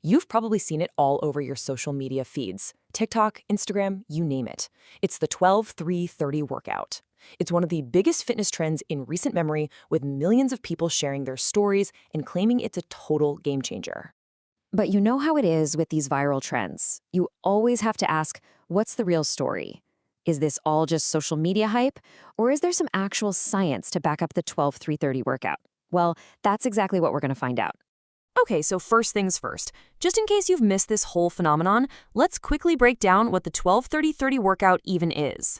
You've probably seen it all over your social media feeds. TikTok, Instagram, you name it. It's the 12-3-30 workout. It's one of the biggest fitness trends in recent memory, with millions of people sharing their stories and claiming it's a total game changer. But you know how it is with these viral trends. You always have to ask, what's the real story? Is this all just social media hype? Or is there some actual science to back up the 12-3-30 workout? Well, that's exactly what we're going to find out. Okay, so first things first. Just in case you've missed this whole phenomenon, let's quickly break down what the 12-30-30 workout even is.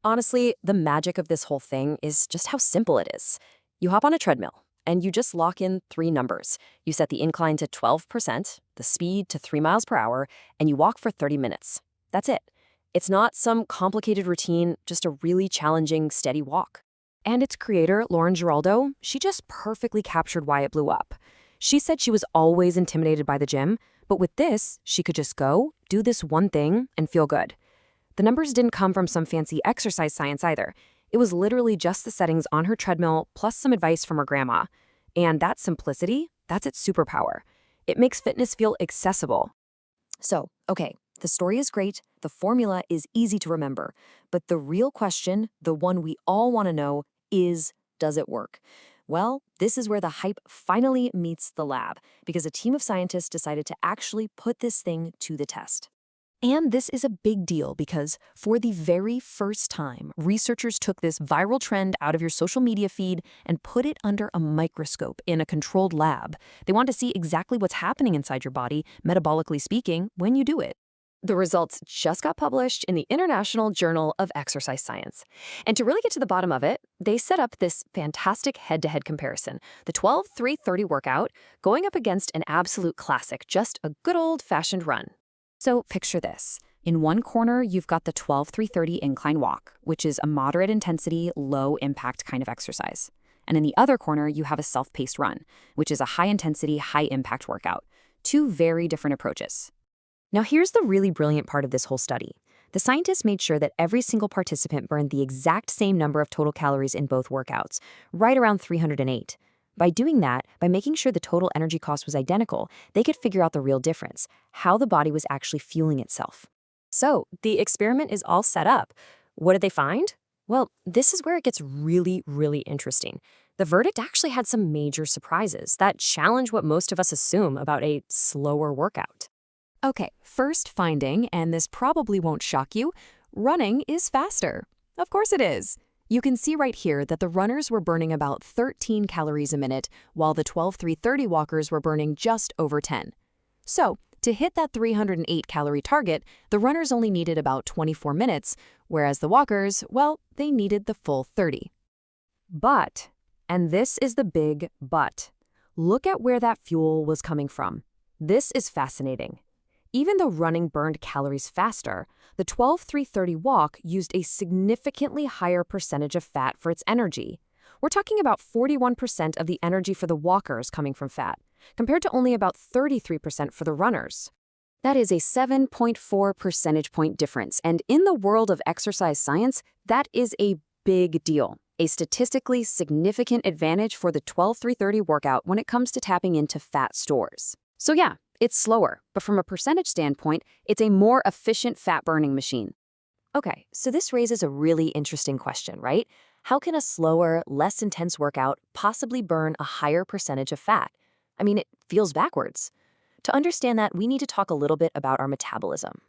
Honestly, the magic of this whole thing is just how simple it is. You hop on a treadmill, and you just lock in 3 numbers. You set the incline to 12%, the speed to 3 miles per hour, and you walk for 30 minutes. That's it. It's not some complicated routine, just a really challenging, steady walk. And its creator, Lauren Giraldo, she just perfectly captured why it blew up. She said she was always intimidated by the gym, but with this, she could just go, do this one thing, and feel good. The numbers didn't come from some fancy exercise science either. It was literally just the settings on her treadmill plus some advice from her grandma. And that simplicity, that's its superpower. It makes fitness feel accessible. So, okay, the story is great, the formula is easy to remember, but the real question, the one we all want to know, is, does it work? Well, this is where the hype finally meets the lab, because a team of scientists decided to actually put this thing to the test. And this is a big deal because, for the very first time, researchers took this viral trend out of your social media feed and put it under a microscope in a controlled lab. They want to see exactly what's happening inside your body, metabolically speaking, when you do it. The results just got published in the International Journal of Exercise Science. And to really get to the bottom of it, they set up this fantastic head-to-head comparison, the 12-3-30 workout, going up against an absolute classic, just a good old-fashioned run. So picture this. In one corner, you've got the 12-3-30 incline walk, which is a moderate intensity, low impact kind of exercise. And in the other corner, you have a self-paced run, which is a high intensity, high impact workout. 2 very different approaches. Now here's the really brilliant part of this whole study. The scientists made sure that every single participant burned the exact same number of total calories in both workouts, right around 308. By doing that, by making sure the total energy cost was identical, they could figure out the real difference, how the body was actually fueling itself. So, the experiment is all set up. What did they find? Well, this is where it gets really, really interesting. The verdict actually had some major surprises that challenge what most of us assume about a slower workout. Okay, first finding, and this probably won't shock you, running is faster. Of course it is. You can see right here that the runners were burning about 13 calories a minute, while the 12-3-30 walkers were burning just over 10. So, to hit that 308-calorie target, the runners only needed about 24 minutes, whereas the walkers, well, they needed the full 30. But, and this is the big but, look at where that fuel was coming from. This is fascinating. Even though running burned calories faster, the 12-3-30 walk used a significantly higher percentage of fat for its energy. We're talking about 41% of the energy for the walkers coming from fat, compared to only about 33% for the runners. That is a 7.4 percentage point difference, and in the world of exercise science, that is a big deal. A statistically significant advantage for the 12-3-30 workout when it comes to tapping into fat stores. So yeah, it's slower, but from a percentage standpoint, it's a more efficient fat-burning machine. Okay, so this raises a really interesting question, right? How can a slower, less intense workout possibly burn a higher percentage of fat? I mean, it feels backwards. To understand that, we need to talk a little bit about our metabolism.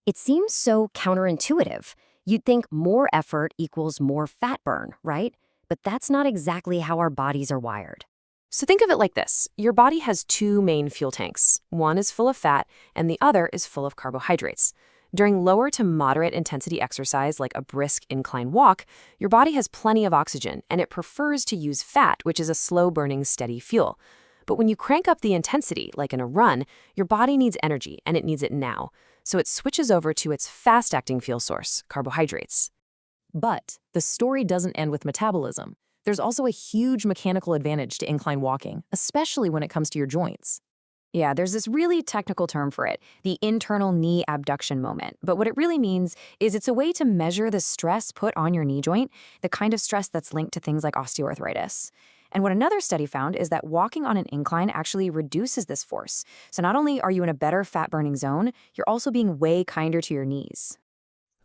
It seems so counterintuitive. You'd think more effort equals more fat burn, right? But that's not exactly how our bodies are wired. So think of it like this. Your body has 2 main fuel tanks. One is full of fat, and the other is full of carbohydrates. During lower to moderate intensity exercise, like a brisk incline walk, your body has plenty of oxygen, and it prefers to use fat, which is a slow-burning, steady fuel. But when you crank up the intensity, like in a run, your body needs energy, and it needs it now. So it switches over to its fast-acting fuel source, carbohydrates. But the story doesn't end with metabolism. There's also a huge mechanical advantage to incline walking, especially when it comes to your joints. Yeah, there's this really technical term for it, the internal knee abduction moment. But what it really means is it's a way to measure the stress put on your knee joint, the kind of stress that's linked to things like osteoarthritis. And what another study found is that walking on an incline actually reduces this force. So not only are you in a better fat-burning zone, you're also being way kinder to your knees.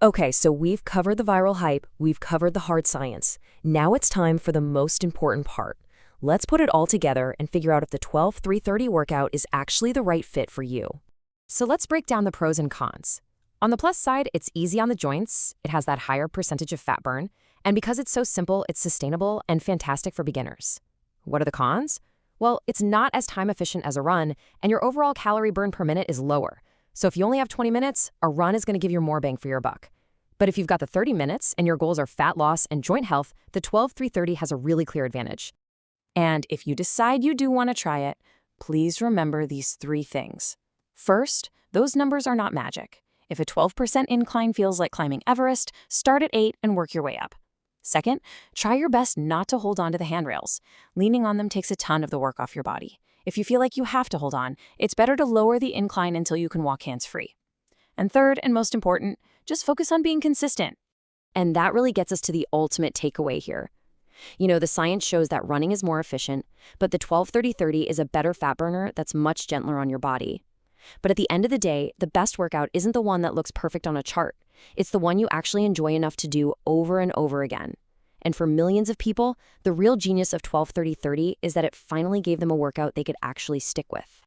Okay, so we've covered the viral hype, we've covered the hard science. Now it's time for the most important part. Let's put it all together and figure out if the 12-3-30 workout is actually the right fit for you. So let's break down the pros and cons. On the plus side, it's easy on the joints, it has that higher percentage of fat burn, and because it's so simple, it's sustainable and fantastic for beginners. What are the cons? Well, it's not as time efficient as a run, and your overall calorie burn per minute is lower. So if you only have 20 minutes, a run is going to give you more bang for your buck. But if you've got the 30 minutes and your goals are fat loss and joint health, the 12-3-30 has a really clear advantage. And if you decide you do want to try it, please remember these 3 things. First, those numbers are not magic. If a 12% incline feels like climbing Everest, start at 8 and work your way up. Second, try your best not to hold on to the handrails. Leaning on them takes a ton of the work off your body. If you feel like you have to hold on, it's better to lower the incline until you can walk hands-free. And third, and most important, just focus on being consistent. And that really gets us to the ultimate takeaway here. The science shows that running is more efficient, but the 12-30-30 is a better fat burner that's much gentler on your body. But at the end of the day, the best workout isn't the one that looks perfect on a chart. It's the one you actually enjoy enough to do over and over again. And for millions of people, the real genius of 12-30-30 is that it finally gave them a workout they could actually stick with.